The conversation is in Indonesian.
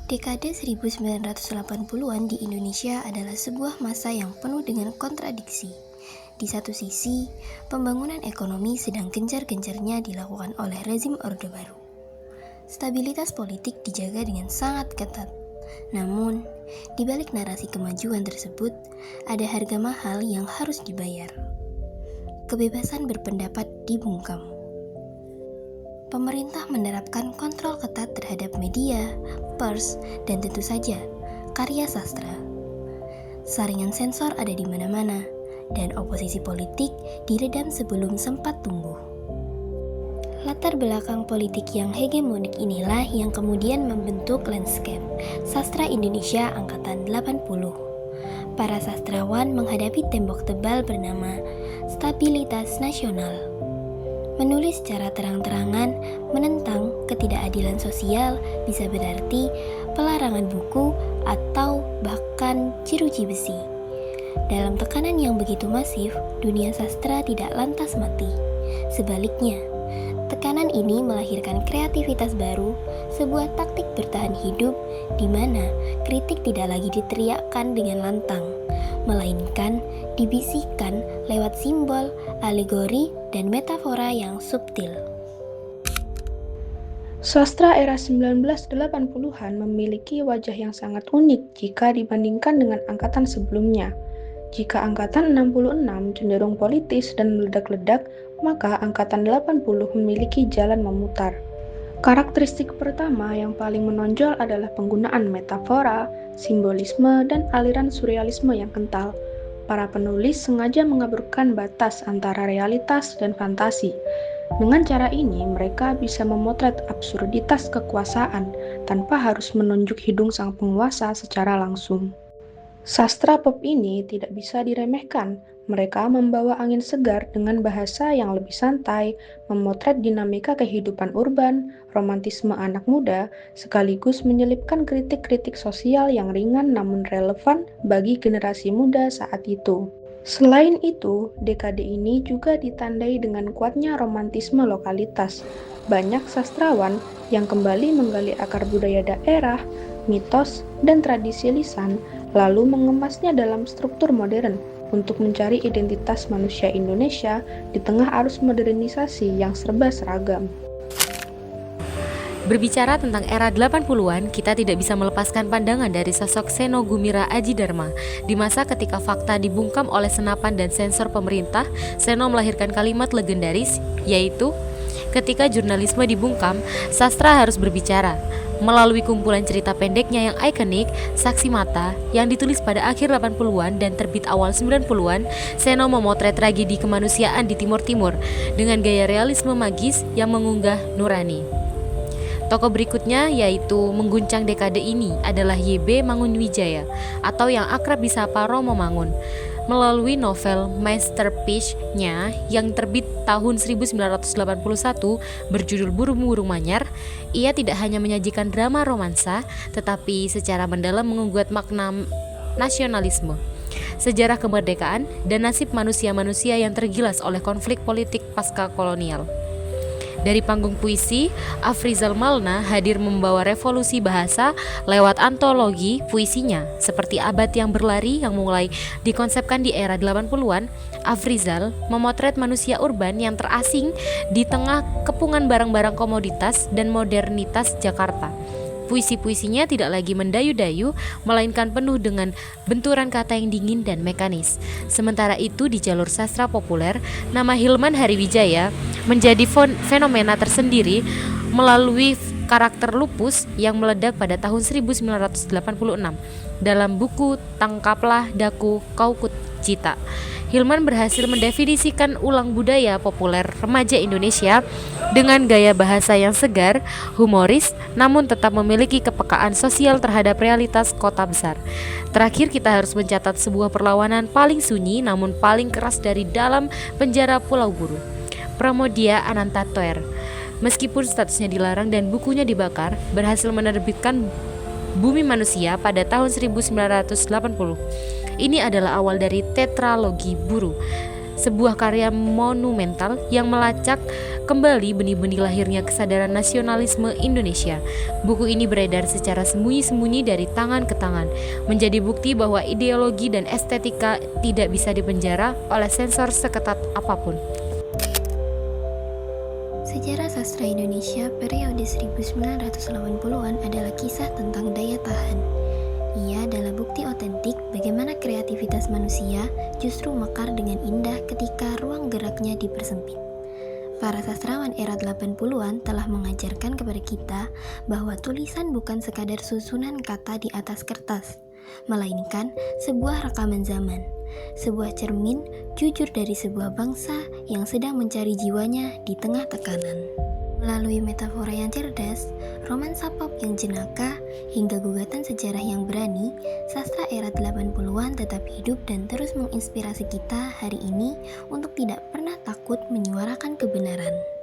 Dekade 1980-an di Indonesia adalah sebuah masa yang penuh dengan kontradiksi. Di satu sisi, pembangunan ekonomi sedang gencar-gencarnya dilakukan oleh rezim Orde Baru. Stabilitas politik dijaga dengan sangat ketat. Namun, di balik narasi kemajuan tersebut, ada harga mahal yang harus dibayar. Kebebasan berpendapat dibungkam. Pemerintah menerapkan kontrol ketat terhadap media, pers, dan tentu saja karya sastra. Saringan sensor ada di mana-mana, dan oposisi politik diredam sebelum sempat tumbuh. Latar belakang politik yang hegemonik inilah yang kemudian membentuk landscape sastra Indonesia angkatan 80. Para sastrawan menghadapi tembok tebal bernama stabilitas nasional. Menulis secara terang-terangan menentang ketidakadilan sosial bisa berarti pelarangan buku atau bahkan jeruji besi. Dalam tekanan yang begitu masif, dunia sastra tidak lantas mati. Sebaliknya, tekanan ini melahirkan kreativitas baru, sebuah taktik bertahan hidup di mana kritik tidak lagi diteriakkan dengan lantang, melainkan dibisikkan lewat simbol, alegori, dan metafora yang subtil. Sastra era 1980-an memiliki wajah yang sangat unik jika dibandingkan dengan angkatan sebelumnya. Jika angkatan 66 cenderung politis dan meledak-ledak, maka angkatan 80 memiliki jalan memutar. Karakteristik pertama yang paling menonjol adalah penggunaan metafora, simbolisme, dan aliran surrealisme yang kental. Para penulis sengaja mengaburkan batas antara realitas dan fantasi. Dengan cara ini, mereka bisa memotret absurditas kekuasaan tanpa harus menunjuk hidung sang penguasa secara langsung. Sastra pop ini tidak bisa diremehkan. Mereka membawa angin segar dengan bahasa yang lebih santai, memotret dinamika kehidupan urban, romantisme anak muda, sekaligus menyelipkan kritik-kritik sosial yang ringan namun relevan bagi generasi muda saat itu. Selain itu, dekade ini juga ditandai dengan kuatnya romantisme lokalitas. Banyak sastrawan yang kembali menggali akar budaya daerah, mitos, dan tradisi lisan, lalu mengemasnya dalam struktur modern untuk mencari identitas manusia Indonesia di tengah arus modernisasi yang serba seragam. Berbicara tentang era 80-an, kita tidak bisa melepaskan pandangan dari sosok Seno Gumira Aji Dharma. Di masa ketika fakta dibungkam oleh senapan dan sensor pemerintah, Seno melahirkan kalimat legendaris, yaitu, ketika jurnalisme dibungkam, sastra harus berbicara. Melalui kumpulan cerita pendeknya yang ikonik, Saksi Mata, yang ditulis pada akhir 80-an dan terbit awal 90-an, Seno memotret tragedi kemanusiaan di Timur-Timur dengan gaya realisme magis yang mengunggah nurani. Tokoh berikutnya yaitu mengguncang dekade ini adalah Y.B. Mangunwijaya atau yang akrab disapa Romo Mangun. Melalui novel masterpiece-nya yang terbit tahun 1981 berjudul Burung-Burung Manyar, ia tidak hanya menyajikan drama romansa, tetapi secara mendalam mengungkap makna nasionalisme, sejarah kemerdekaan, dan nasib manusia-manusia yang tergilas oleh konflik politik pasca kolonial. Dari panggung puisi, Afrizal Malna hadir membawa revolusi bahasa lewat antologi puisinya seperti Abad yang Berlari yang mulai dikonsepkan di era 80-an. Afrizal memotret manusia urban yang terasing di tengah kepungan barang-barang komoditas dan modernitas Jakarta. Puisi-puisinya tidak lagi mendayu-dayu, melainkan penuh dengan benturan kata yang dingin dan mekanis. Sementara itu di jalur sastra populer, nama Hilman Hariwijaya menjadi fenomena tersendiri melalui karakter lupus yang meledak pada tahun 1986 dalam buku Tangkaplah Daku Kau Cita. Hilman berhasil mendefinisikan ulang budaya populer remaja Indonesia dengan gaya bahasa yang segar, humoris, namun tetap memiliki kepekaan sosial terhadap realitas kota besar. Terakhir, kita harus mencatat sebuah perlawanan paling sunyi namun paling keras dari dalam penjara Pulau Buru. Pramoedya Ananta Toer, meskipun statusnya dilarang dan bukunya dibakar, berhasil menerbitkan Bumi Manusia pada tahun 1980. Ini adalah awal dari tetralogi Buru, sebuah karya monumental yang melacak kembali benih-benih lahirnya kesadaran nasionalisme Indonesia. Buku ini beredar secara sembunyi-sembunyi dari tangan ke tangan, menjadi bukti bahwa ideologi dan estetika tidak bisa dipenjara oleh sensor seketat apapun. Sejarah sastra Indonesia periode 1980-an adalah kisah tentang daya tahan. Ia adalah bukti otentik bagaimana kreativitas manusia justru mekar dengan indah ketika ruang geraknya dipersempit. Para sastrawan era 80-an telah mengajarkan kepada kita bahwa tulisan bukan sekadar susunan kata di atas kertas, melainkan sebuah rekaman zaman, sebuah cermin jujur dari sebuah bangsa yang sedang mencari jiwanya di tengah tekanan. Melalui metafora yang cerdas, romansa pop yang jenaka, hingga gugatan sejarah yang berani, sastra era 80-an tetap hidup dan terus menginspirasi kita hari ini untuk tidak pernah takut menyuarakan kebenaran.